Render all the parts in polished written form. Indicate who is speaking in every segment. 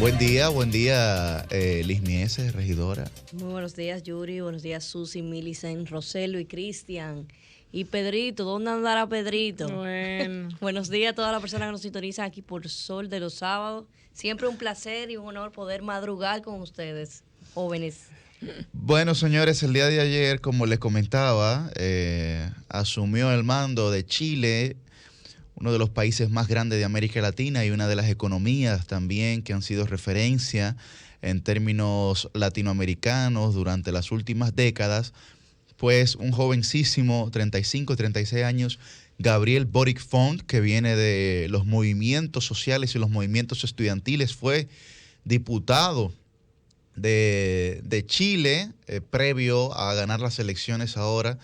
Speaker 1: Buen día, Liz Mieses, regidora.
Speaker 2: Muy buenos días, Yuri. Buenos días, Susi, Millicent, Roselo y Cristian. Y Pedrito, ¿dónde andará Pedrito?
Speaker 3: Bueno.
Speaker 2: Buenos días a todas las personas que nos sintonizan aquí por Sol de los sábados. Siempre un placer y un honor poder madrugar con ustedes, jóvenes.
Speaker 1: Bueno, señores, el día de ayer, como les comentaba, asumió el mando de Chile, uno de los países más grandes de América Latina y una de las economías también que han sido referencia en términos latinoamericanos durante las últimas décadas, pues un jovencísimo, 35, 36 años, Gabriel Boric Font, que viene de los movimientos sociales y los movimientos estudiantiles, fue diputado de Chile previo a ganar las elecciones ahora.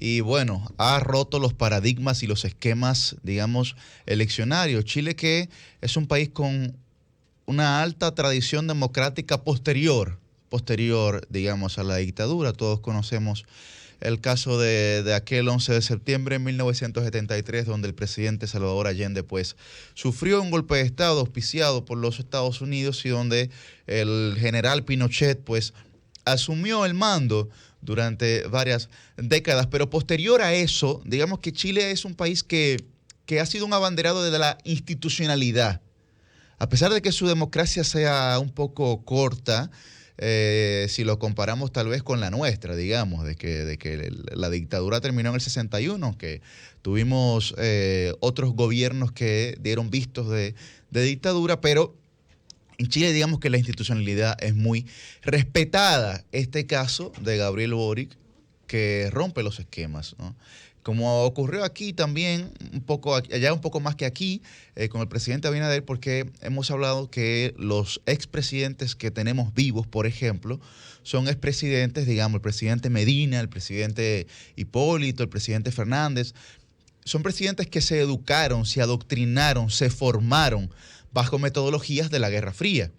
Speaker 1: Y bueno, ha roto los paradigmas y los esquemas, digamos, eleccionarios. Chile, que es un país con una alta tradición democrática posterior, digamos, a la dictadura. Todos conocemos el caso de aquel 11 de septiembre de 1973, donde el presidente Salvador Allende, pues, sufrió un golpe de Estado auspiciado por los Estados Unidos y donde el general Pinochet, pues, asumió el mando durante varias décadas, pero posterior a eso, digamos que Chile es un país que ha sido un abanderado de la institucionalidad. A pesar de que su democracia sea un poco corta, si lo comparamos tal vez con la nuestra, digamos, de que la dictadura terminó en el 61, que tuvimos otros gobiernos que dieron vistos de dictadura, pero en Chile, digamos que la institucionalidad es muy respetada. Este caso de Gabriel Boric, que rompe los esquemas, ¿no? Como ocurrió aquí también, allá un poco más que aquí, con el presidente Abinader, porque hemos hablado que los expresidentes que tenemos vivos, por ejemplo, son expresidentes, digamos, el presidente Medina, el presidente Hipólito, el presidente Fernández. Son presidentes que se educaron, se adoctrinaron, se formaron bajo metodologías de la Guerra Fría.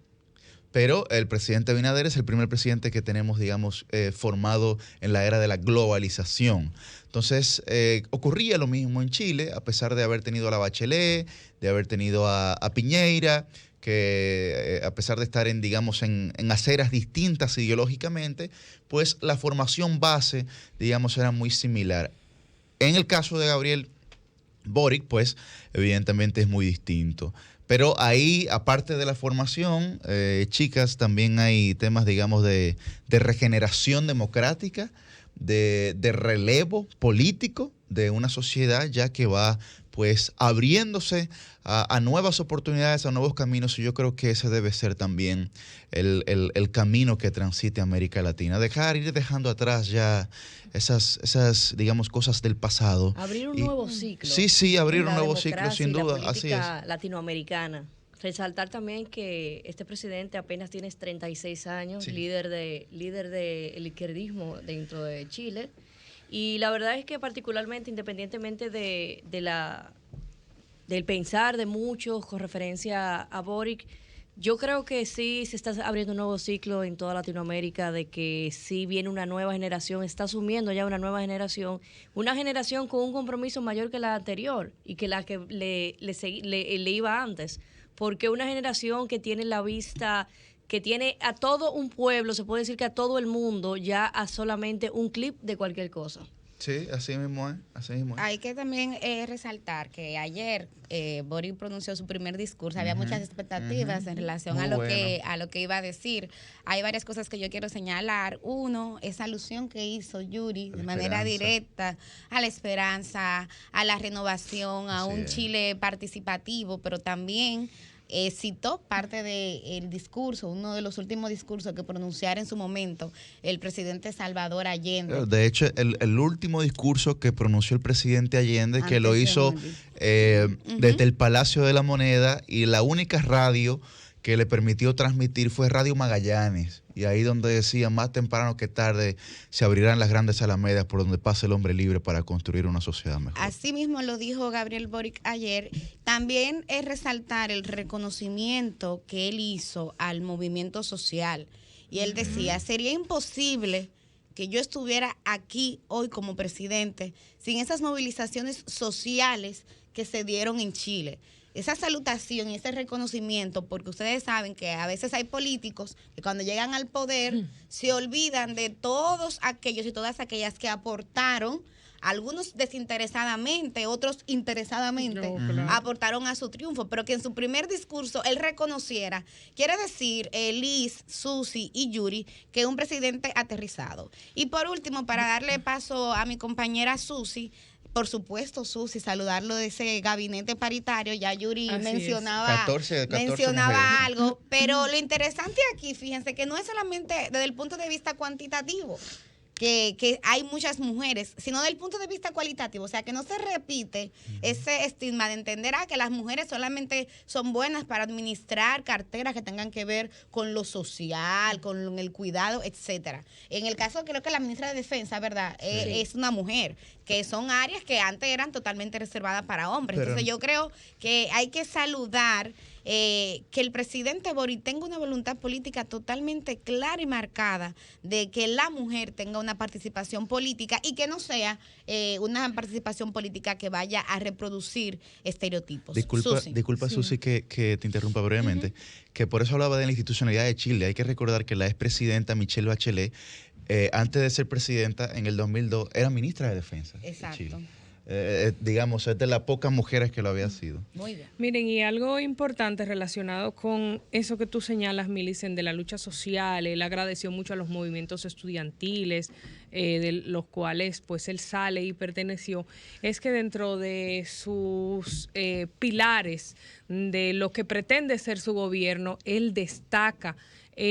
Speaker 1: Pero el presidente Abinader es el primer presidente que tenemos, digamos, formado en la era de la globalización. Entonces, ocurría lo mismo en Chile, a pesar de haber tenido a la Bachelet, de haber tenido a Piñera, que a pesar de estar digamos, en aceras distintas ideológicamente, pues la formación base, digamos, era muy similar. En el caso de Gabriel Boric, pues, evidentemente es muy distinto. Pero ahí, aparte de la formación, chicas, también hay temas, digamos, de regeneración democrática, de relevo político de una sociedad ya que va, pues, abriéndose a nuevas oportunidades, a nuevos caminos, y yo creo que ese debe ser también el camino que transite América Latina. Ir dejando atrás ya esas, digamos, cosas del pasado.
Speaker 2: Abrir un nuevo ciclo.
Speaker 1: Sí, abrir un nuevo ciclo, sin duda, así es.
Speaker 2: Latinoamericana. Resaltar también que este presidente apenas tiene 36 años,
Speaker 1: Sí.
Speaker 2: líder del izquierdismo dentro de Chile. Y la verdad es que particularmente, independientemente del pensar de muchos con referencia a Boric, yo creo que sí se está abriendo un nuevo ciclo en toda Latinoamérica, de que sí viene una nueva generación, está asumiendo ya una nueva generación, una generación con un compromiso mayor que la anterior y que la que le iba antes, porque una generación que tiene la vista, que tiene a todo un pueblo, se puede decir que a todo el mundo, ya a solamente un clip de cualquier cosa.
Speaker 1: Sí, así mismo es, así mismo es.
Speaker 3: Hay que también resaltar que ayer Boric pronunció su primer discurso. Había muchas expectativas en relación a lo que iba a decir. Hay varias cosas que yo quiero señalar. Uno, esa alusión que hizo Yuri de manera directa a la esperanza, a la renovación, a un Chile participativo, pero también citó parte del discurso, uno de los últimos discursos que pronunciara en su momento el presidente Salvador Allende.
Speaker 1: De hecho, el último discurso que pronunció el presidente Allende, que lo hizo desde el Palacio de la Moneda, y la única radio que le permitió transmitir fue Radio Magallanes, y ahí donde decía, más temprano que tarde se abrirán las grandes alamedas por donde pase el hombre libre para construir una sociedad mejor.
Speaker 3: Así mismo lo dijo Gabriel Boric ayer. También es resaltar el reconocimiento que él hizo al movimiento social, y él decía, sería imposible que yo estuviera aquí hoy como presidente sin esas movilizaciones sociales que se dieron en Chile. esa salutación y ese reconocimiento, porque ustedes saben que a veces hay políticos que cuando llegan al poder se olvidan de todos aquellos y todas aquellas que aportaron, algunos desinteresadamente, otros interesadamente, aportaron a su triunfo, pero que en su primer discurso él reconociera, quiere decir, Liz, Susi y Yuri, que es un presidente aterrizado. Y por último, para darle paso a mi compañera Susi, por supuesto, Susi, saludarlo de ese gabinete paritario. Ya Yuri mencionaba,
Speaker 1: 14
Speaker 3: mencionaba algo, pero lo interesante aquí, fíjense, que no es solamente desde el punto de vista cuantitativo, que hay muchas mujeres, sino desde el punto de vista cualitativo, o sea, que no se repite ese estigma de entender que las mujeres solamente son buenas para administrar carteras que tengan que ver con lo social, con el cuidado, etcétera. En el caso, creo que la ministra de Defensa, ¿verdad? Es una mujer, que son áreas que antes eran totalmente reservadas para hombres. Pero entonces yo creo que hay que saludar que el presidente Boric tenga una voluntad política totalmente clara y marcada de que la mujer tenga una participación política y que no sea una participación política que vaya a reproducir estereotipos.
Speaker 1: Disculpa Susi, que te interrumpa brevemente, que por eso hablaba de la institucionalidad de Chile. Hay que recordar que la expresidenta Michelle Bachelet, antes de ser presidenta en el 2002, era ministra de Defensa.
Speaker 3: Exacto.
Speaker 1: De Chile. Digamos, es de las pocas mujeres que lo había sido.
Speaker 3: Muy bien.
Speaker 4: Miren, y algo importante relacionado con eso que tú señalas, Millicent, de la lucha social. Él agradeció mucho a los movimientos estudiantiles, de los cuales pues él sale y perteneció. Es que dentro de sus pilares de lo que pretende ser su gobierno, él destaca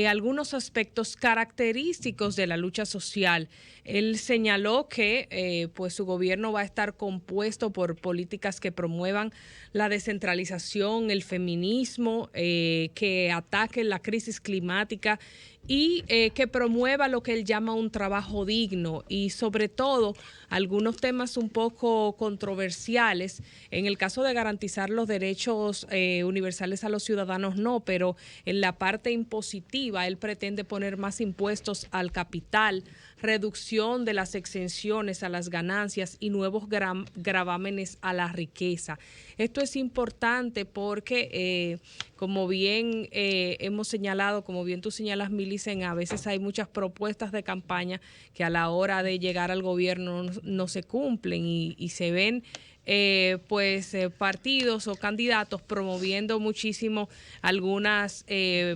Speaker 4: algunos aspectos característicos de la lucha social. Él señaló que pues su gobierno va a estar compuesto por políticas que promuevan la descentralización, el feminismo, que ataquen la crisis climática y que promueva lo que él llama un trabajo digno y sobre todo algunos temas un poco controversiales. En el caso de garantizar los derechos universales a los ciudadanos no, pero en la parte impositiva él pretende poner más impuestos al capital, reducción de las exenciones a las ganancias y nuevos gravámenes a la riqueza. Esto es importante porque, como bien hemos señalado, como bien tú señalas, Millicent, a veces hay muchas propuestas de campaña que a la hora de llegar al gobierno no se cumplen y se ven partidos o candidatos promoviendo muchísimo algunas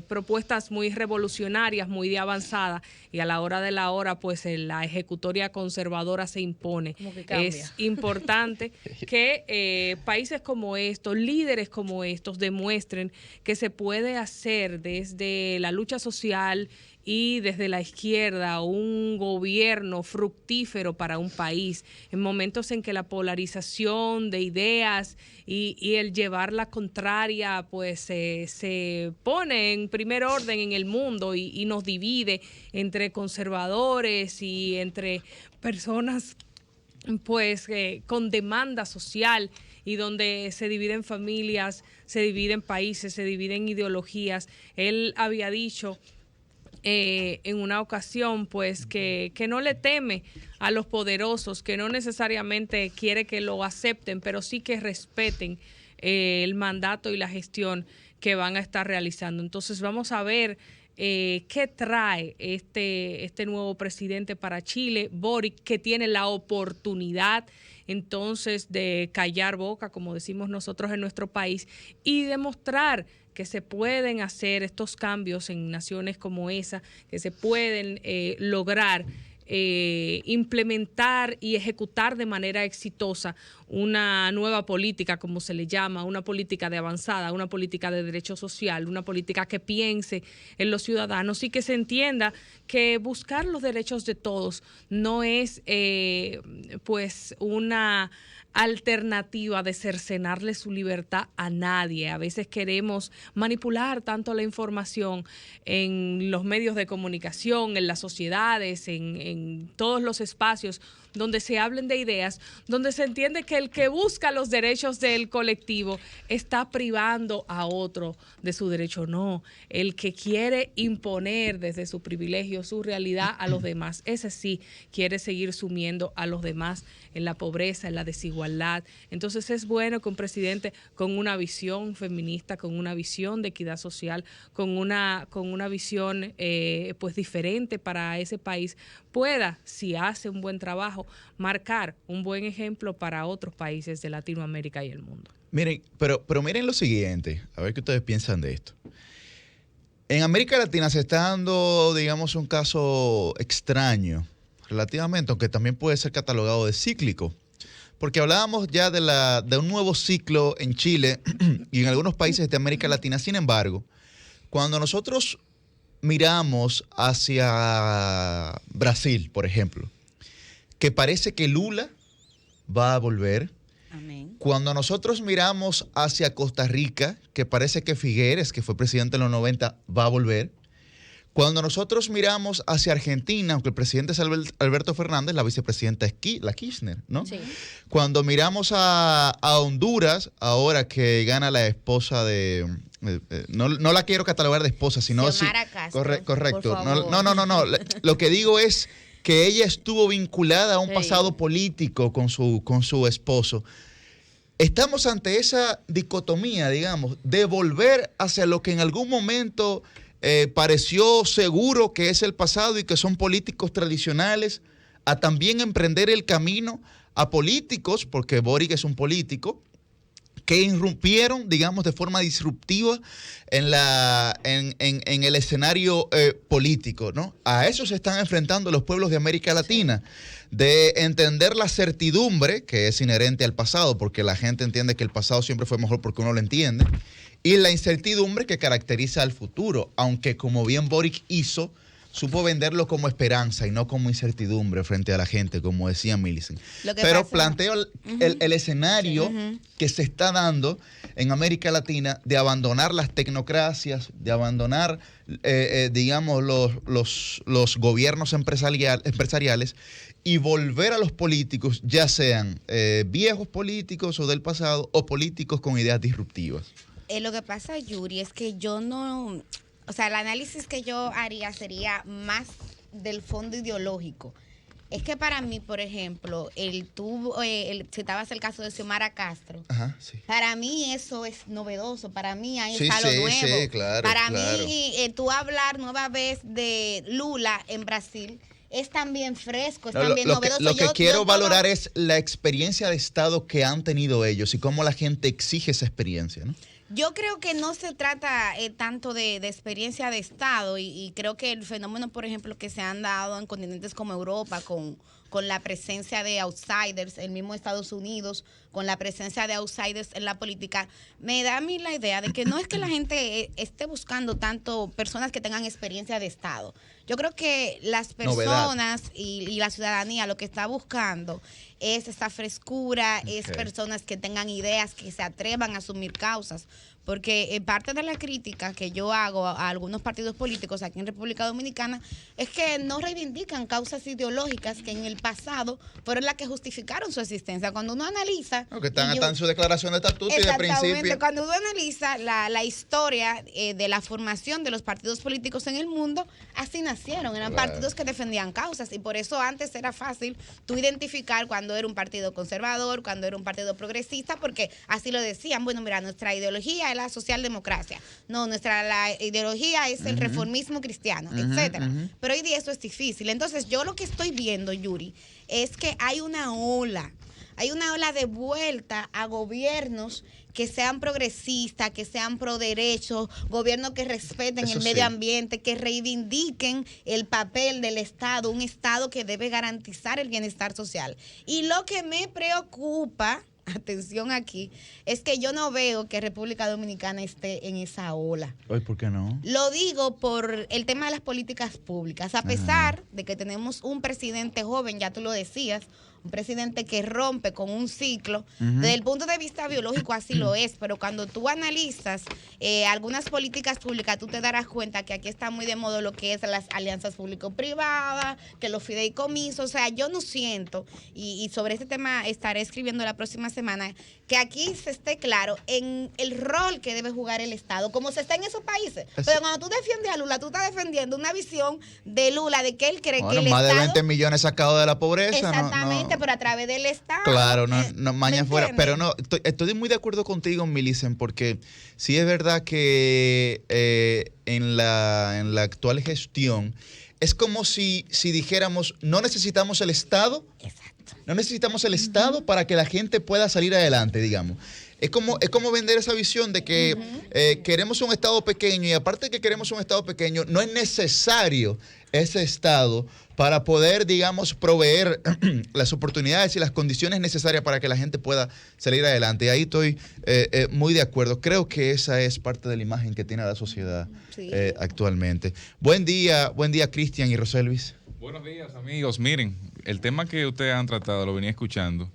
Speaker 4: propuestas muy revolucionarias, muy de avanzada, y a la hora de la hora pues la ejecutoria conservadora se impone. Es importante que países como estos, líderes como estos, demuestren que se puede hacer desde la lucha social y desde la izquierda un gobierno fructífero para un país en momentos en que la polarización de ideas y el llevar la contraria pues se pone en primer orden en el mundo y nos divide entre conservadores y entre personas pues con demanda social y donde se dividen familias, se dividen países, se dividen ideologías. Él había dicho en una ocasión pues que no le teme a los poderosos, que no necesariamente quiere que lo acepten, pero sí que respeten el mandato y la gestión que van a estar realizando. Entonces vamos a ver qué trae este nuevo presidente para Chile, Boric, que tiene la oportunidad entonces de callar boca, como decimos nosotros en nuestro país, y demostrar que se pueden hacer estos cambios en naciones como esa, que se pueden lograr implementar y ejecutar de manera exitosa una nueva política, como se le llama, una política de avanzada, una política de derecho social, una política que piense en los ciudadanos y que se entienda que buscar los derechos de todos no es pues una alternativa de cercenarle su libertad a nadie. A veces queremos manipular tanto la información en los medios de comunicación, en las sociedades, en todos los espacios donde se hablen de ideas, donde se entiende que el que busca los derechos del colectivo está privando a otro de su derecho. No, el que quiere imponer desde su privilegio su realidad a los demás, ese sí quiere seguir sumiendo a los demás en la pobreza, en la desigualdad igualdad. Entonces es bueno que un presidente con una visión feminista, con una visión de equidad social, con una visión pues diferente para ese país, pueda, si hace un buen trabajo, marcar un buen ejemplo para otros países de Latinoamérica y el mundo.
Speaker 1: Miren, pero miren lo siguiente, a ver qué ustedes piensan de esto. En América Latina se está dando, digamos, un caso extraño, relativamente, aunque también puede ser catalogado de cíclico, porque hablábamos ya de un nuevo ciclo en Chile y en algunos países de América Latina. Sin embargo, cuando nosotros miramos hacia Brasil, por ejemplo, que parece que Lula va a volver.
Speaker 3: Amén.
Speaker 1: Cuando nosotros miramos hacia Costa Rica, que parece que Figueres, que fue presidente en los 90, va a volver. Cuando nosotros miramos hacia Argentina, aunque el presidente es Alberto Fernández, la vicepresidenta es la Kirchner, ¿no? Sí. Cuando miramos a Honduras, ahora que gana la esposa de... no la quiero catalogar de esposa, sino...
Speaker 3: Xiomara Castro,
Speaker 1: correcto. No. Lo que digo es que ella estuvo vinculada a un pasado político con su esposo. Estamos ante esa dicotomía, digamos, de volver hacia lo que en algún momento pareció seguro que es el pasado y que son políticos tradicionales, a también emprender el camino a políticos, porque Boric es un político, que irrumpieron, digamos, de forma disruptiva en el escenario político, ¿no? A eso se están enfrentando los pueblos de América Latina, de entender la certidumbre que es inherente al pasado, porque la gente entiende que el pasado siempre fue mejor porque uno lo entiende, y la incertidumbre que caracteriza al futuro, aunque como bien Boric hizo, supo venderlo como esperanza y no como incertidumbre frente a la gente, como decía Millicent. Pero planteo el escenario que se está dando en América Latina de abandonar las tecnocracias, de abandonar, digamos, los gobiernos empresariales y volver a los políticos, ya sean viejos políticos o del pasado, o políticos con ideas disruptivas.
Speaker 3: Lo que pasa, Yuri, es que yo no... O sea, el análisis que yo haría sería más del fondo ideológico. Es que para mí, por ejemplo, citabas el caso de Xiomara Castro.
Speaker 1: Ajá, sí.
Speaker 3: Para mí eso es novedoso. Para mí ahí está lo nuevo.
Speaker 1: Sí, claro.
Speaker 3: Para mí, tú hablar nueva vez de Lula en Brasil es también fresco, es también novedoso.
Speaker 1: Lo que quiero valorar es la experiencia de Estado que han tenido ellos y cómo la gente exige esa experiencia, ¿no?
Speaker 3: Yo creo que no se trata tanto de experiencia de Estado y creo que el fenómeno, por ejemplo, que se han dado en continentes como Europa con la presencia de outsiders, el mismo Estados Unidos, con la presencia de outsiders en la política, me da a mí la idea de que no es que la gente esté buscando tanto personas que tengan experiencia de Estado. Yo creo que las personas y la ciudadanía lo que está buscando es esta frescura, es personas que tengan ideas, que se atrevan a asumir causas. Porque parte de la crítica que yo hago a algunos partidos políticos aquí en República Dominicana es que no reivindican causas ideológicas que en el pasado fueron las que justificaron su existencia. Cuando uno analiza...
Speaker 1: que están en su declaración de estatuto y de principio.
Speaker 3: Cuando uno analiza la historia de la formación de los partidos políticos en el mundo, así nacieron. Eran partidos que defendían causas y por eso antes era fácil tú identificar cuando era un partido conservador, cuando era un partido progresista, porque así lo decían. Bueno, mira, nuestra ideología es la socialdemocracia. No, la ideología es el reformismo cristiano, etcétera. Pero hoy día eso es difícil. Entonces, yo lo que estoy viendo, Yuri, es que hay una ola de vuelta a gobiernos que sean progresistas, que sean pro derechos, gobiernos que respeten el medio ambiente, que reivindiquen el papel del Estado, un Estado que debe garantizar el bienestar social. Y lo que me preocupa, atención aquí, es que yo no veo que República Dominicana esté en esa ola.
Speaker 1: Ay, ¿por qué no?
Speaker 3: Lo digo por el tema de las políticas públicas. A pesar de que tenemos un presidente joven, ya tú lo decías, un presidente que rompe con un ciclo, desde el punto de vista biológico así lo es, pero cuando tú analizas algunas políticas públicas, tú te darás cuenta que aquí está muy de moda lo que es las alianzas público-privadas, que los fideicomisos, o sea, yo no siento, y sobre este tema estaré escribiendo la próxima semana, que aquí se esté claro en el rol que debe jugar el Estado, como se está en esos países. Pero cuando tú defiendes a Lula, tú estás defendiendo una visión de Lula, de que él cree que el
Speaker 1: más
Speaker 3: Estado...
Speaker 1: de 20 millones sacados de la pobreza.
Speaker 3: Exactamente, presidente, pero a través del Estado.
Speaker 1: Claro, no maña fuera. Pero no, estoy muy de acuerdo contigo, Millicent, porque sí es verdad que en la actual gestión es como si dijéramos, no necesitamos el Estado.
Speaker 3: Exacto.
Speaker 1: No necesitamos el Estado para que la gente pueda salir adelante, digamos. Es como vender esa visión de que queremos un Estado pequeño y aparte de que queremos un Estado pequeño, no es necesario ese Estado para poder, digamos, proveer las oportunidades y las condiciones necesarias para que la gente pueda salir adelante. Y ahí estoy muy de acuerdo. Creo que esa es parte de la imagen que tiene la sociedad actualmente. Buen día, Cristian y Roselvis.
Speaker 5: Buenos días, amigos. Miren, el tema que ustedes han tratado lo venía escuchando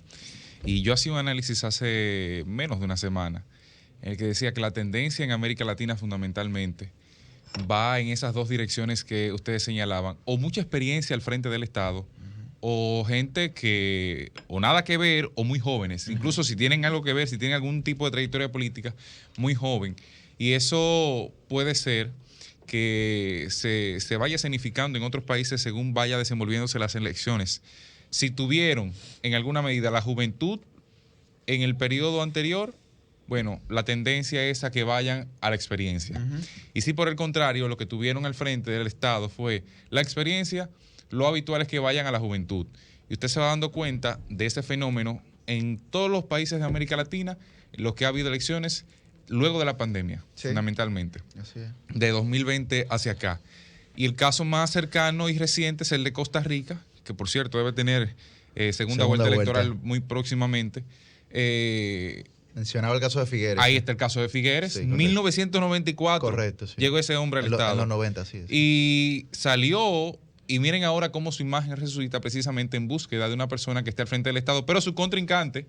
Speaker 5: y yo hacía un análisis hace menos de una semana en el que decía que la tendencia en América Latina fundamentalmente va en esas dos direcciones que ustedes señalaban, o mucha experiencia al frente del Estado, o gente que, o nada que ver, o muy jóvenes, incluso si tienen algo que ver, si tienen algún tipo de trayectoria política, muy joven. Y eso puede ser que se vaya escenificando en otros países según vaya desenvolviéndose las elecciones. Si tuvieron en alguna medida la juventud en el periodo anterior, bueno, la tendencia es a que vayan a la experiencia. Y si por el contrario lo que tuvieron al frente del Estado fue la experiencia, lo habitual es que vayan a la juventud. Y usted se va dando cuenta de ese fenómeno en todos los países de América Latina, en los que ha habido elecciones luego de la pandemia, fundamentalmente.
Speaker 1: Así es.
Speaker 5: De 2020 hacia acá. Y el caso más cercano y reciente es el de Costa Rica, que por cierto debe tener segunda vuelta electoral muy próximamente.
Speaker 1: Mencionaba el caso de Figueres.
Speaker 5: Ahí está el caso de Figueres.
Speaker 1: Sí,
Speaker 5: 1994
Speaker 1: correcto, sí.
Speaker 5: Llegó ese hombre al Estado.
Speaker 1: En los 90, sí.
Speaker 5: Y salió, y miren ahora cómo su imagen resucita precisamente en búsqueda de una persona que esté al frente del Estado, pero su contrincante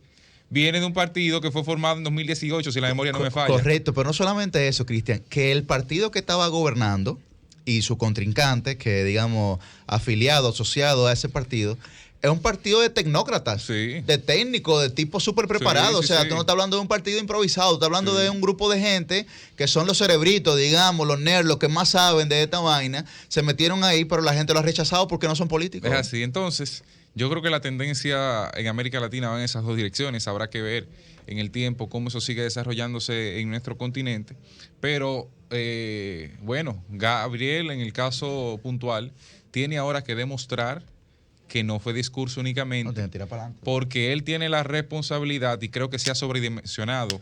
Speaker 5: viene de un partido que fue formado en 2018, si la memoria no me falla.
Speaker 1: Correcto, pero no solamente eso, Cristian, que el partido que estaba gobernando y su contrincante, que digamos afiliado, asociado a ese partido, es un partido de tecnócratas, de técnicos, de tipo súper preparado. O sea, tú no estás hablando de un partido improvisado, estás hablando de un grupo de gente que son los cerebritos, digamos, los nerds, los que más saben de esta vaina. Se metieron ahí, pero la gente lo ha rechazado porque no son políticos.
Speaker 5: Es así. Entonces, yo creo que la tendencia en América Latina va en esas dos direcciones. Habrá que ver en el tiempo cómo eso sigue desarrollándose en nuestro continente. Pero, bueno, Gabriel, en el caso puntual, tiene ahora que demostrar que no fue discurso únicamente,
Speaker 1: no tiene que tirar para adelante,
Speaker 5: porque él tiene la responsabilidad, y creo que se ha sobredimensionado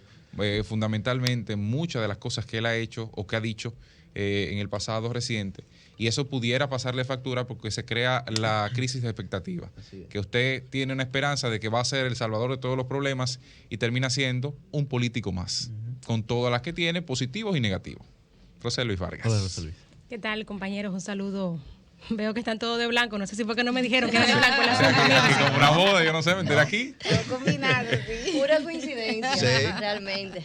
Speaker 5: fundamentalmente muchas de las cosas que él ha hecho o que ha dicho en el pasado reciente, y eso pudiera pasarle factura porque se crea la crisis de expectativa, que usted tiene una esperanza de que va a ser el salvador de todos los problemas y termina siendo un político más, con todas las que tiene, positivos y negativos. José Luis Vargas.
Speaker 1: Hola, José Luis.
Speaker 6: ¿Qué tal, compañeros? Un saludo. Veo que están todos de blanco. No sé si fue que no me dijeron que era de blanco.
Speaker 5: Aquí como una boda, yo no sé, me enteré aquí.
Speaker 3: Todo combinado, sí.
Speaker 2: Pura coincidencia,
Speaker 1: Sí.
Speaker 2: realmente.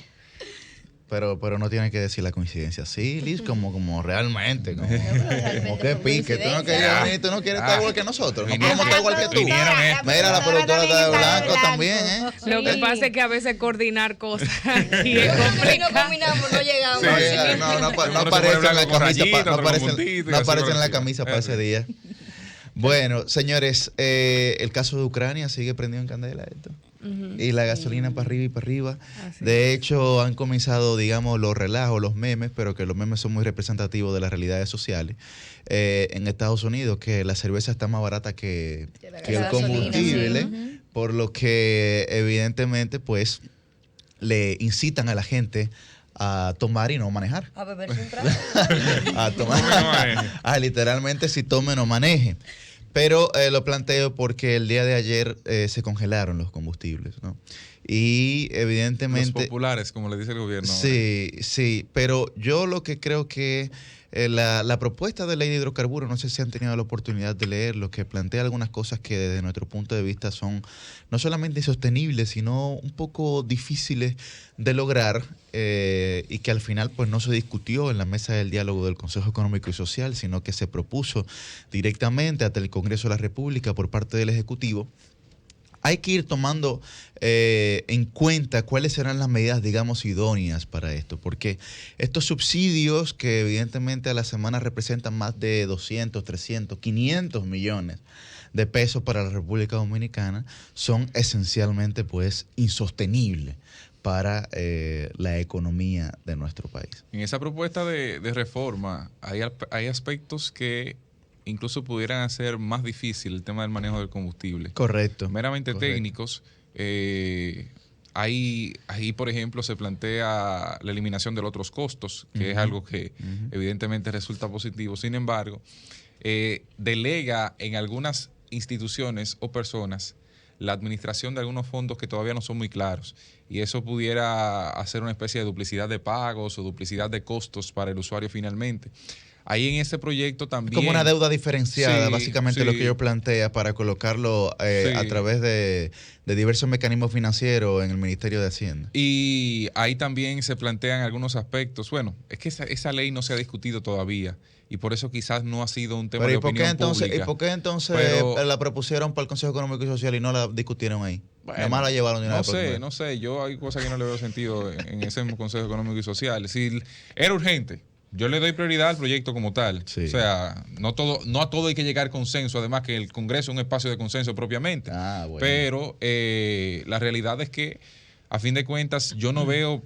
Speaker 1: Pero no tiene que decir la coincidencia. Sí, Liz, como realmente. Como que pique. Tú no quieres venir, tú no quieres estar igual que nosotros. No podemos estar igual que tú. Mira, la productora está de blanco también, ¿eh?
Speaker 4: Lo que pasa es que a veces coordinar cosas aquí es
Speaker 2: Si no
Speaker 4: complicado.
Speaker 2: combinamos, no llegamos.
Speaker 1: No aparece en la camisa. No aparece en la camisa para ese día. Bueno, señores, el caso de Ucrania sigue prendido en candela esto. Y la gasolina para arriba y para arriba. De hecho, han comenzado, digamos, los relajos, los memes, pero que los memes son muy representativos de las realidades sociales. En Estados Unidos, que la cerveza está más barata que el combustible, por lo que evidentemente, pues, le incitan a la gente a tomar y no manejar.
Speaker 2: A beberse un trago.
Speaker 1: A tomar. Literalmente, si tome, no maneje. Pero lo planteo porque el día de ayer se congelaron los combustibles, ¿no? Y evidentemente...
Speaker 5: Los populares, como le dice el gobierno.
Speaker 1: Sí, pero yo lo que creo que la propuesta de ley de hidrocarburos, no sé si han tenido la oportunidad de leer, lo que plantea algunas cosas que desde nuestro punto de vista son no solamente insostenibles, sino un poco difíciles de lograr y que al final pues no se discutió en la mesa del diálogo del Consejo Económico y Social, sino que se propuso directamente ante el Congreso de la República por parte del Ejecutivo hay que ir tomando en cuenta cuáles serán las medidas, digamos, idóneas para esto, porque estos subsidios que evidentemente a la semana representan más de 200, 300, 500 millones de pesos para la República Dominicana son esencialmente pues insostenibles para la economía de nuestro país.
Speaker 5: En esa propuesta de reforma hay aspectos que incluso pudieran hacer más difícil el tema del manejo del combustible.
Speaker 1: Correcto.
Speaker 5: Meramente técnicos. Ahí, por ejemplo, se plantea la eliminación de los otros costos, que es algo que evidentemente resulta positivo. Sin embargo, delega en algunas instituciones o personas la administración de algunos fondos que todavía no son muy claros, y eso pudiera hacer una especie de duplicidad de pagos o duplicidad de costos para el usuario finalmente. Ahí en ese proyecto también...
Speaker 1: Como una deuda diferenciada, básicamente lo que yo plantea para colocarlo a través de diversos mecanismos financieros en el Ministerio de Hacienda.
Speaker 5: Y ahí también se plantean algunos aspectos. Bueno, es que esa ley no se ha discutido todavía y por eso quizás no ha sido un tema de opinión pública.
Speaker 1: ¿Y por qué entonces la propusieron para el Consejo Económico y Social y no la discutieron ahí?
Speaker 5: Bueno,
Speaker 1: nada más la llevaron de una vez.
Speaker 5: No sé. Yo hay cosas que no le veo sentido en ese Consejo Económico y Social. Si era urgente, yo le doy prioridad al proyecto como tal. Sí. O sea, no a todo hay que llegar a consenso, además que el Congreso es un espacio de consenso propiamente. Bueno. Pero la realidad es que, a fin de cuentas, yo no veo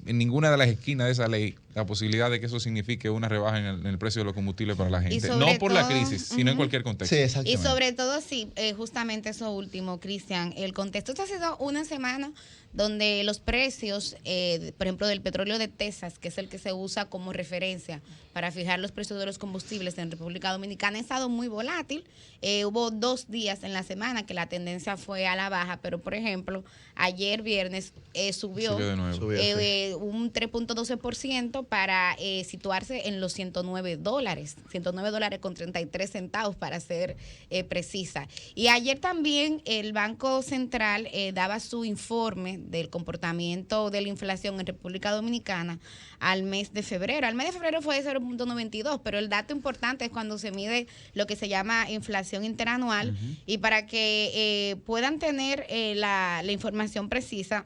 Speaker 5: en ninguna de las esquinas de esa ley la posibilidad de que eso signifique una rebaja en el precio de los combustibles para la gente. No por la crisis, sino en cualquier contexto.
Speaker 3: Sí, exactamente. Y sobre todo, sí, justamente eso último, Cristian, el contexto. Esta ha sido una semana donde los precios, por ejemplo, del petróleo de Texas, que es el que se usa como referencia para fijar los precios de los combustibles en República Dominicana, ha estado muy volátil. Hubo 2 días en la semana que la tendencia fue a la baja, pero, por ejemplo, ayer viernes subió de nuevo. Un 3.12% para situarse en los $109, $109.33 para ser precisa. Y ayer también el Banco Central daba su informe del comportamiento de la inflación en República Dominicana al mes de febrero. Al mes de febrero fue de 0.92, pero el dato importante es cuando se mide lo que se llama inflación interanual, y para que puedan tener la información precisa,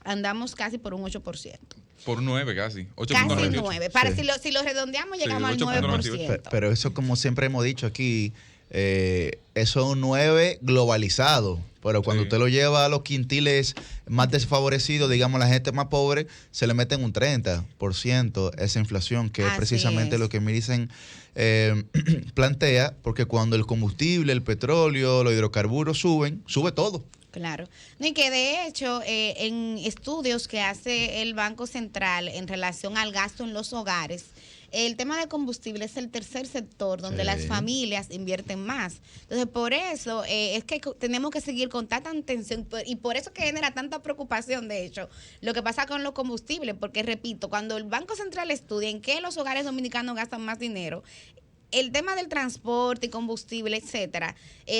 Speaker 3: andamos casi por un 8%.
Speaker 5: Por 9 casi. 8.
Speaker 3: Casi 9. Para si lo redondeamos, llegamos al 9%.
Speaker 1: Pero eso, como siempre hemos dicho aquí, eso es un 9 globalizado. Pero cuando usted lo lleva a los quintiles más desfavorecidos, digamos la gente más pobre, se le meten un 30% esa inflación, que es precisamente lo que Millicent plantea, porque cuando el combustible, el petróleo, los hidrocarburos suben, sube todo.
Speaker 3: Claro. No, y que de hecho, en estudios que hace el Banco Central en relación al gasto en los hogares, el tema de combustible es el tercer sector donde las familias invierten más. Entonces, por eso es que tenemos que seguir con tanta atención, y por eso que genera tanta preocupación, de hecho, lo que pasa con los combustibles, porque, repito, cuando el Banco Central estudia en qué los hogares dominicanos gastan más dinero, el tema del transporte y combustible, etcétera,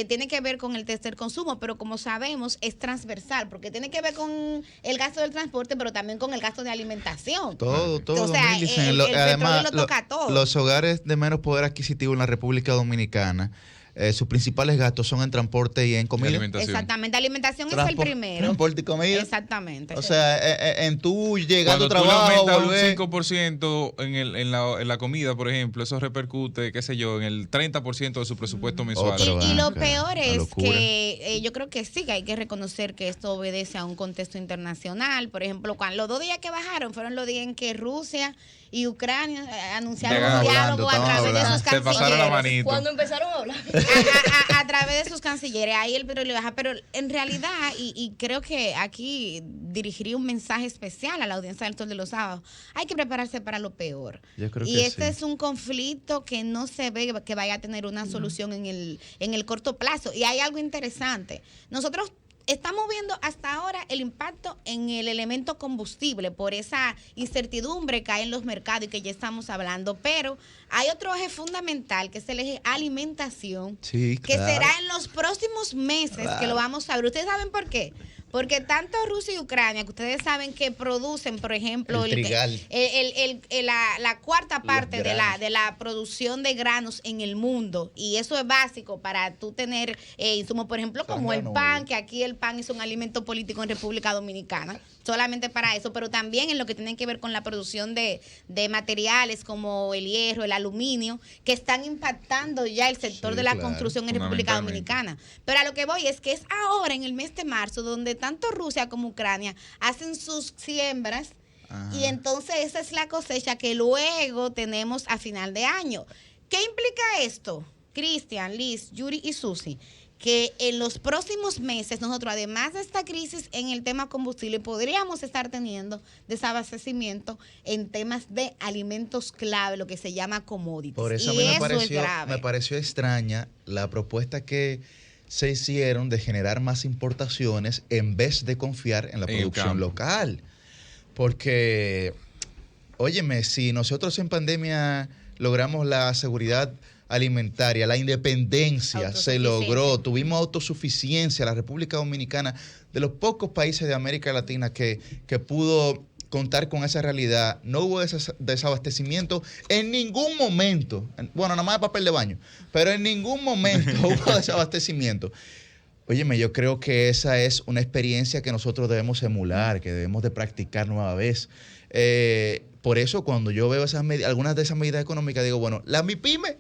Speaker 3: tiene que ver con el tercer consumo, pero como sabemos es transversal, porque tiene que ver con el gasto del transporte, pero también con el gasto de alimentación.
Speaker 1: Todo.
Speaker 3: O sea, el petróleo lo toca a todo.
Speaker 1: Los hogares de menos poder adquisitivo en la República Dominicana, sus principales gastos son en transporte y en comida.
Speaker 3: Exactamente, alimentación es el primero.
Speaker 1: Transporte y comida.
Speaker 3: Exactamente.
Speaker 1: O sea, en tu llegando a
Speaker 5: trabajo,
Speaker 1: trabajo,
Speaker 5: cuando tú aumentas un 5% en la comida, por ejemplo, eso repercute, qué sé yo, en el 30% de su presupuesto mensual.
Speaker 3: Y lo peor es que yo creo que sí, que hay que reconocer que esto obedece a un contexto internacional. Por ejemplo, los 2 días que bajaron fueron los días en que Rusia y Ucrania anunciaron un diálogo a través de sus cancilleres.
Speaker 2: Cuando empezaron a hablar.
Speaker 3: A través de sus cancilleres, ahí el petróleo baja, pero en realidad, y creo que aquí dirigiría un mensaje especial a la audiencia del Sol de los Sábados, hay que prepararse para lo peor. Y este es un conflicto que no se ve que vaya a tener una solución en el corto plazo. Y hay algo interesante. Nosotros estamos viendo hasta ahora el impacto en el elemento combustible por esa incertidumbre que hay en los mercados y que ya estamos hablando, pero hay otro eje fundamental que es el eje alimentación, que será en los próximos meses que lo vamos a ver. ¿Ustedes saben por qué? Porque tanto Rusia y Ucrania, que ustedes saben que producen, por ejemplo, la cuarta parte de la producción de granos en el mundo, y eso es básico para tú tener insumos, por ejemplo, como el pan, que aquí el pan es un alimento político en República Dominicana, solamente para eso, pero también en lo que tiene que ver con la producción de materiales como el hierro, el aluminio, que están impactando ya el sector de la construcción en República Dominicana. Pero a lo que voy es que es ahora, en el mes de marzo, donde tanto Rusia como Ucrania hacen sus siembras. Ajá. Y entonces esa es la cosecha que luego tenemos a final de año. ¿Qué implica esto? Cristian, Liz, Yuri y Susi, que en los próximos meses nosotros, además de esta crisis en el tema combustible, podríamos estar teniendo desabastecimiento en temas de alimentos clave, lo que se llama commodities.
Speaker 1: Por eso a mí me pareció extraña la propuesta que se hicieron de generar más importaciones en vez de confiar en la producción local. Porque, óyeme, si nosotros en pandemia logramos la seguridad alimentaria, la independencia se logró, tuvimos autosuficiencia, la República Dominicana, de los pocos países de América Latina que pudo contar con esa realidad, no hubo desabastecimiento en ningún momento, bueno, nada más de papel de baño, pero en ningún momento hubo desabastecimiento. Óyeme, yo creo que esa es una experiencia que nosotros debemos emular, que debemos de practicar nueva vez. Por eso cuando yo veo algunas de esas medidas económicas, digo, bueno, las MIPYME,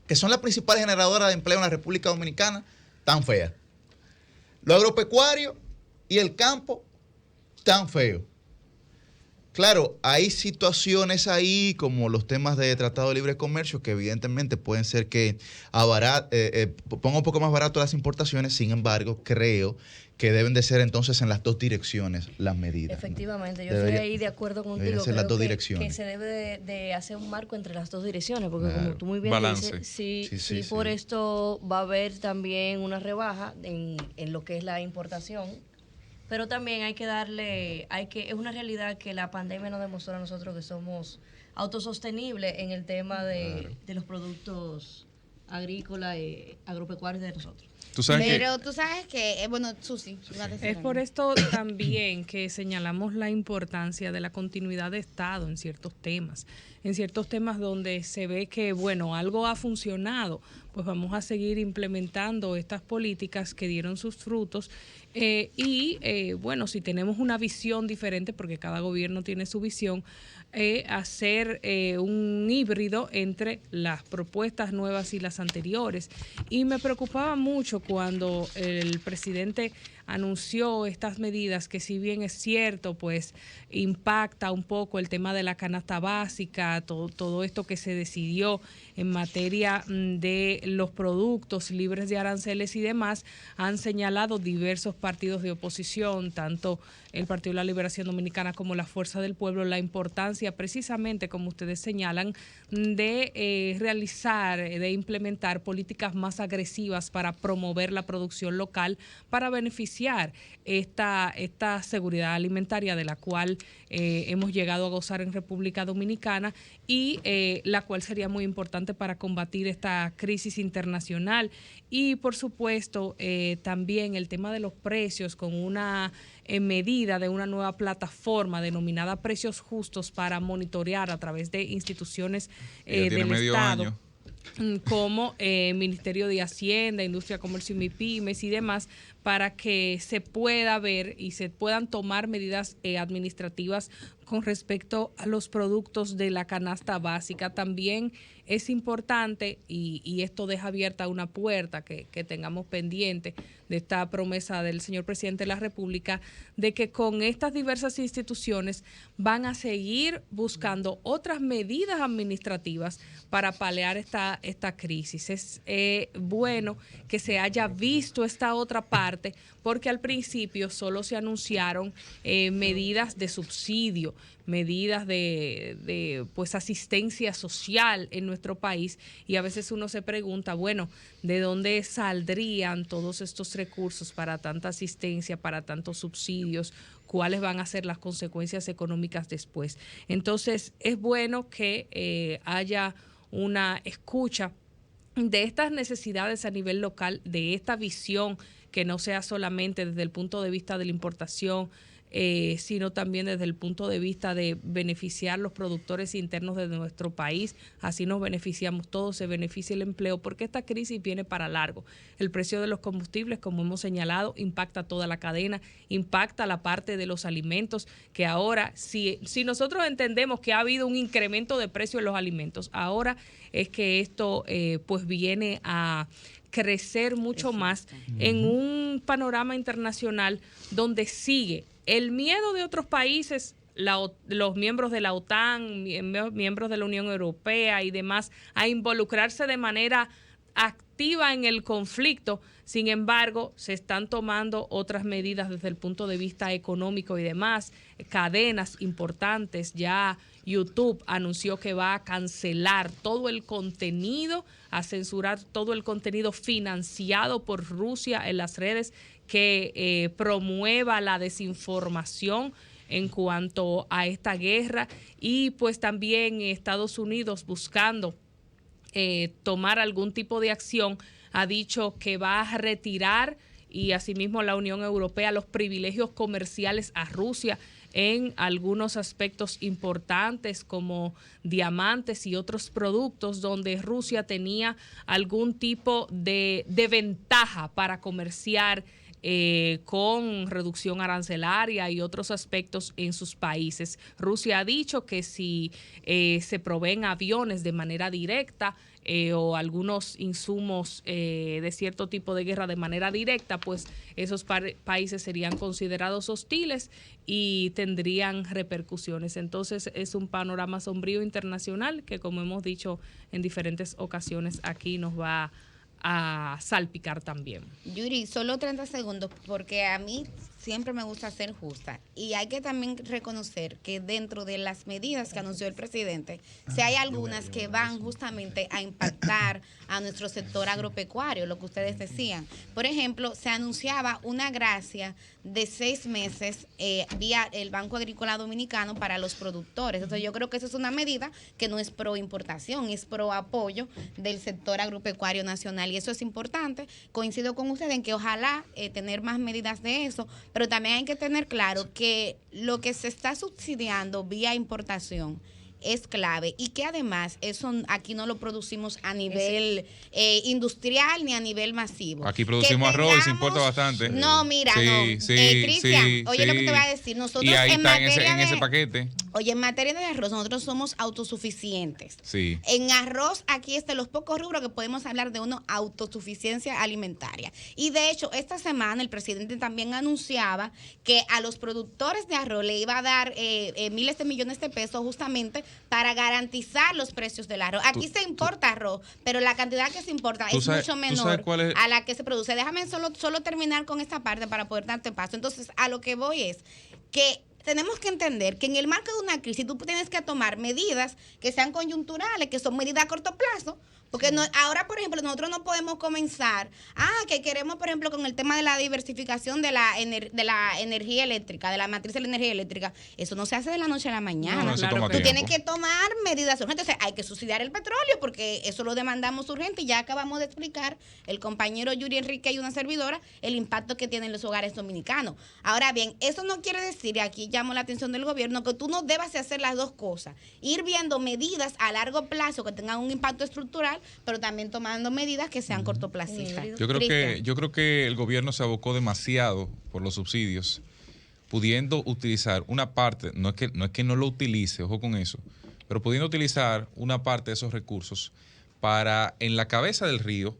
Speaker 1: que son las principales generadoras de empleo en la República Dominicana, tan feas. Lo agropecuario y el campo, tan feos. Claro, hay situaciones ahí como los temas de Tratado de Libre Comercio que evidentemente pueden ser que ponga un poco más barato las importaciones, sin embargo, creo que deben de ser entonces en las dos direcciones las medidas.
Speaker 2: Efectivamente, yo estoy ahí de acuerdo contigo.
Speaker 1: Ser las dos direcciones.
Speaker 2: Que se debe de hacer un marco entre las dos direcciones, porque como tú muy bien dices, sí, por esto va a haber también una rebaja en lo que es la importación. Pero también es una realidad que la pandemia nos demostró a nosotros que somos autosostenibles en el tema de los productos agrícolas y agropecuarios de nosotros.
Speaker 3: Tú sabes que, bueno, Susi,
Speaker 4: es por esto también que señalamos la importancia de la continuidad de Estado en ciertos temas donde se ve que, bueno, algo ha funcionado, pues vamos a seguir implementando estas políticas que dieron sus frutos bueno, si tenemos una visión diferente, porque cada gobierno tiene su visión, hacer un híbrido entre las propuestas nuevas y las anteriores. Y me preocupaba mucho cuando el presidente anunció estas medidas, que si bien es cierto, pues impacta un poco el tema de la canasta básica, todo esto que se decidió en materia de los productos libres de aranceles y demás, han señalado diversos partidos de oposición, tanto el Partido de la Liberación Dominicana como la Fuerza del Pueblo, la importancia precisamente, como ustedes señalan, de realizar, de implementar políticas más agresivas para promover la producción local, para beneficiar esta seguridad alimentaria de la cual hemos llegado a gozar en República Dominicana y la cual sería muy importante para combatir esta crisis internacional. Y por supuesto también el tema de los precios con una medida de una nueva plataforma denominada Precios Justos para monitorear a través de instituciones del Estado como Ministerio de Hacienda, Industria, Comercio y MIPYMES y demás, para que se pueda ver y se puedan tomar medidas administrativas con respecto a los productos de la canasta básica. También es importante, y esto deja abierta una puerta que tengamos pendiente de esta promesa del señor presidente de la República, de que con estas diversas instituciones van a seguir buscando otras medidas administrativas para paliar esta crisis. Es bueno que se haya visto esta otra parte, porque al principio solo se anunciaron medidas de subsidio, medidas de pues asistencia social en nuestro país, y a veces uno se pregunta, bueno, ¿de dónde saldrían todos estos recursos para tanta asistencia, para tantos subsidios? ¿Cuáles van a ser las consecuencias económicas después? Entonces, es bueno que haya una escucha de estas necesidades a nivel local, de esta visión que no sea solamente desde el punto de vista de la importación, sino también desde el punto de vista de beneficiar los productores internos de nuestro país. Así nos beneficiamos todos, se beneficia el empleo, porque esta crisis viene para largo. El precio de los combustibles, como hemos señalado, impacta toda la cadena, impacta la parte de los alimentos, que ahora, si nosotros entendemos que ha habido un incremento de precio en los alimentos, ahora es que esto pues viene a crecer mucho más en un panorama internacional donde sigue el miedo de otros países, los miembros de la OTAN, miembros de la Unión Europea y demás, a involucrarse de manera activa en el conflicto. Sin embargo, se están tomando otras medidas desde el punto de vista económico y demás. Cadenas importantes, ya YouTube anunció que va a cancelar todo el contenido, a censurar todo el contenido financiado por Rusia en las redes que promueva la desinformación en cuanto a esta guerra, y pues también Estados Unidos, buscando tomar algún tipo de acción, ha dicho que va a retirar, y asimismo la Unión Europea, los privilegios comerciales a Rusia en algunos aspectos importantes como diamantes y otros productos donde Rusia tenía algún tipo de ventaja para comerciar con reducción arancelaria y otros aspectos en sus países. Rusia ha dicho que si se proveen aviones de manera directa o algunos insumos de cierto tipo de guerra de manera directa, pues esos países serían considerados hostiles y tendrían repercusiones. Entonces es un panorama sombrío internacional que, como hemos dicho en diferentes ocasiones, aquí nos va a salpicar también.
Speaker 3: Yuri, solo 30 segundos, porque a mí siempre me gusta ser justa. Y hay que también reconocer que dentro de las medidas que anunció el presidente, si hay algunas que van justamente a impactar a nuestro sector agropecuario, lo que ustedes decían. Por ejemplo, se anunciaba una gracia de 6 meses vía el Banco Agrícola Dominicano para los productores. Entonces yo creo que esa es una medida que no es pro importación, es pro apoyo del sector agropecuario nacional, y eso es importante. Coincido con ustedes en que ojalá tener más medidas de eso, pero también hay que tener claro que lo que se está subsidiando vía importación es clave, y que además eso aquí no lo producimos a nivel industrial ni a nivel masivo.
Speaker 5: Aquí producimos arroz y se importa bastante.
Speaker 3: No, mira,
Speaker 5: sí,
Speaker 3: no.
Speaker 5: Sí,
Speaker 3: Cristian, oye
Speaker 5: sí.
Speaker 3: lo que te voy a decir. Nosotros
Speaker 5: y ahí
Speaker 3: en
Speaker 5: está
Speaker 3: materia
Speaker 5: en ese paquete.
Speaker 3: Oye, en materia de arroz, nosotros somos autosuficientes.
Speaker 5: Sí.
Speaker 3: En arroz, aquí es de los pocos rubros que podemos hablar de una autosuficiencia alimentaria. Y de hecho, esta semana el presidente también anunciaba que a los productores de arroz le iba a dar miles de millones de pesos justamente para garantizar los precios del arroz. Aquí se importa arroz, pero la cantidad que se importa es mucho menor a la que se produce. Déjame solo terminar con esta parte para poder darte paso. Entonces, a lo que voy es que tenemos que entender que en el marco de una crisis tú tienes que tomar medidas que sean coyunturales, que son medidas a corto plazo. Porque ahora, por ejemplo, nosotros no podemos comenzar, que queremos, por ejemplo, con el tema de la diversificación de la energía eléctrica, de la matriz de la energía eléctrica. Eso no se hace de la noche a la mañana.
Speaker 5: No, claro,
Speaker 3: tú tienes que tomar medidas urgentes. Entonces, hay que subsidiar el petróleo porque eso lo demandamos urgente. Y ya acabamos de explicar el compañero Yuri Enrique y una servidora el impacto que tiene en los hogares dominicanos. Ahora bien, eso no quiere decir, y aquí llamo la atención del gobierno, que tú no debas hacer las dos cosas. Ir viendo medidas a largo plazo que tengan un impacto estructural, pero también tomando medidas que sean cortoplacistas.
Speaker 5: Yo creo que el gobierno se abocó demasiado por los subsidios, pudiendo utilizar una parte, no es que no lo utilice, ojo con eso, pero pudiendo utilizar una parte de esos recursos para, en la cabeza del río,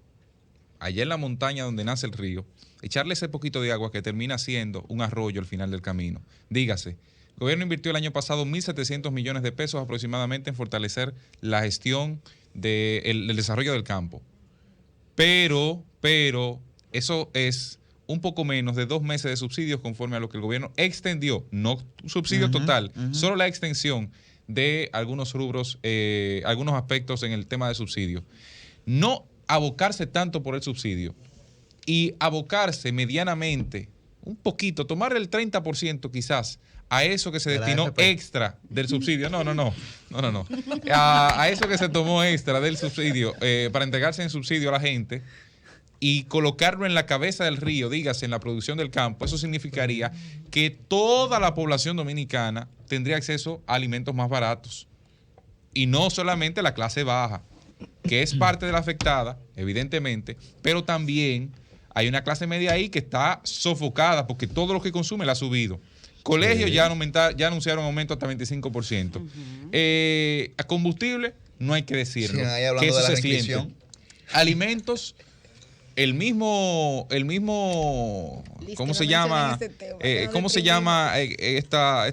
Speaker 5: allá en la montaña donde nace el río, echarle ese poquito de agua que termina siendo un arroyo al final del camino. Dígase, el gobierno invirtió el año pasado 1.700 millones de pesos aproximadamente en fortalecer la gestión del desarrollo del campo. Pero eso es un poco menos de 2 meses de subsidios conforme a lo que el gobierno extendió, no subsidio total, solo la extensión de algunos rubros, algunos aspectos en el tema de subsidio. No abocarse tanto por el subsidio y abocarse medianamente, un poquito, tomar el 30% quizás a eso que se destinó extra del subsidio. No. A eso que se tomó extra del subsidio para entregarse en subsidio a la gente, y colocarlo en la cabeza del río, dígase, en la producción del campo, eso significaría que toda la población dominicana tendría acceso a alimentos más baratos. Y no solamente la clase baja, que es parte de la afectada, evidentemente, pero también hay una clase media ahí que está sofocada porque todo lo que consume la ha subido. Colegios ya anunciaron aumento hasta 25%. A combustible, no hay que decirlo.
Speaker 1: Sí, ahí hablando
Speaker 5: que eso
Speaker 1: de la
Speaker 5: se siente.
Speaker 1: restricción.
Speaker 5: Alimentos, el mismo, ¿cómo se llama? ¿Cómo se llama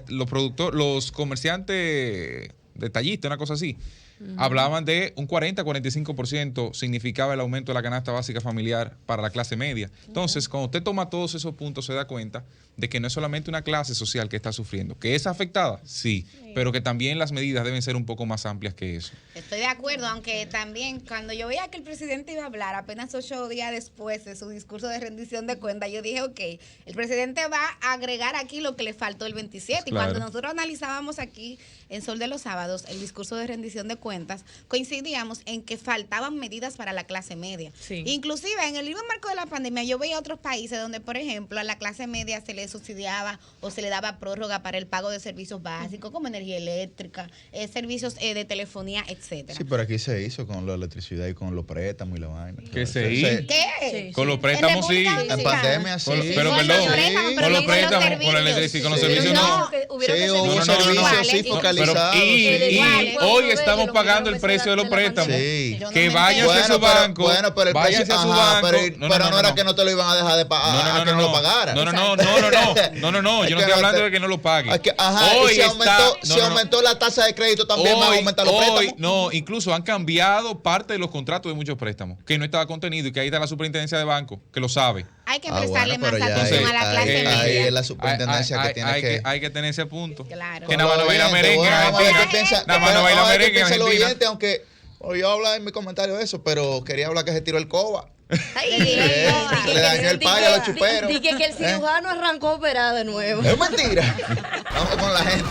Speaker 5: los comerciantes detallistas, una cosa así? Hablaban de un 40-45% significaba el aumento de la canasta básica familiar para la clase media. Entonces, cuando usted toma todos esos puntos, se da cuenta de que no es solamente una clase social que está sufriendo, que es afectada, sí, pero que también las medidas deben ser un poco más amplias que eso.
Speaker 3: Estoy de acuerdo, aunque también cuando yo veía que el presidente iba a hablar apenas 8 días después de su discurso de rendición de cuentas, yo dije, ok, el presidente va a agregar aquí lo que le faltó el 27.
Speaker 5: Claro.
Speaker 3: Y cuando nosotros analizábamos aquí en Sol de los Sábados el discurso de rendición de cuentas, coincidíamos en que faltaban medidas para la clase media.
Speaker 4: Sí.
Speaker 3: Inclusive en el mismo marco de la pandemia, yo veía otros países donde, por ejemplo, a la clase media se le subsidiaba o se le daba prórroga para el pago de servicios básicos como energía eléctrica, servicios de telefonía, etcétera.
Speaker 1: Sí, pero aquí se hizo con la electricidad y con los préstamos y la vaina.
Speaker 5: ¿Qué se hizo?
Speaker 3: ¿Qué?
Speaker 5: Con los préstamos sí.
Speaker 1: En pandemia sí.
Speaker 5: Pero
Speaker 3: Con
Speaker 5: perdón,
Speaker 3: los préstamos,
Speaker 5: con los
Speaker 3: pero
Speaker 5: préstamos,
Speaker 3: servicios.
Speaker 5: con la electricidad, con los
Speaker 1: Sí.
Speaker 5: servicios no.
Speaker 1: Sí, hubo servicios sí focalizados.
Speaker 5: Y
Speaker 3: iguales.
Speaker 5: hoy estamos pagando el precio de los préstamos.
Speaker 1: Sí.
Speaker 3: Yo no
Speaker 5: Que
Speaker 3: me
Speaker 5: váyanse a su banco.
Speaker 1: Bueno, pero el
Speaker 5: váyanse
Speaker 1: precio,
Speaker 5: a su
Speaker 1: ajá,
Speaker 5: banco.
Speaker 1: pero no era que no te lo iban a dejar de pagar, a que no lo pagaran.
Speaker 5: No, yo no
Speaker 1: Es que
Speaker 5: estoy hablando
Speaker 1: no
Speaker 5: de que no lo pague.
Speaker 1: Ajá, y si aumentó la tasa de crédito también va a aumentar los préstamos.
Speaker 5: No, incluso han cambiado parte de los contratos de muchos préstamos, que no estaba contenido y que ahí está la superintendencia de banco, que lo sabe.
Speaker 3: Hay que
Speaker 1: Bueno,
Speaker 3: prestarle
Speaker 1: pero
Speaker 3: más
Speaker 1: ya
Speaker 3: atención a la clase
Speaker 1: ahí
Speaker 3: media.
Speaker 1: es la superintendencia que tiene que...
Speaker 5: Hay que tener ese punto.
Speaker 3: Claro.
Speaker 5: Que nada más no baila merengue en Argentina. Nada más no baila merengue en Argentina.
Speaker 1: Aunque yo hablaba en mi comentario de eso, pero quería hablar que se tiró el coba.
Speaker 3: Ay,
Speaker 1: Le dañó el payo a los chuperos.
Speaker 2: Dije que el cirujano arrancó a operar de nuevo.
Speaker 1: Es mentira. Vamos con la gente.